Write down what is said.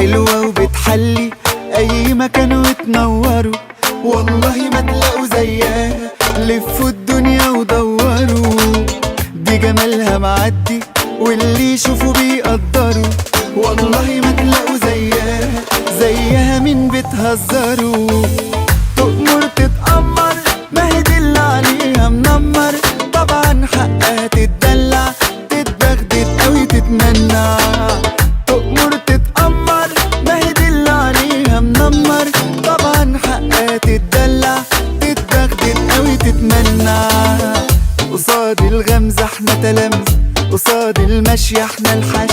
حلوة وبتحلي اي مكان وتنوروا، والله ما تلاقوا زيها، لفوا الدنيا ودوروا. دي جمالها معدي واللي يشوفوا بيقدروا، والله ما تلاقوا زيها، زيها مين بتهزروا. تؤمر تتأمر ما هي دي اللي عليها منمر، طبعا حقها تتدلع تتبغدد اوي تتمنع. تؤمر تتأمر ما هي دي اللي عليها منمر، طبعا حقها تتدلع تتبغدد اوي تتمنع. قصاد الغمزة احنا تلامذة، قصاد المشي احنا الحش،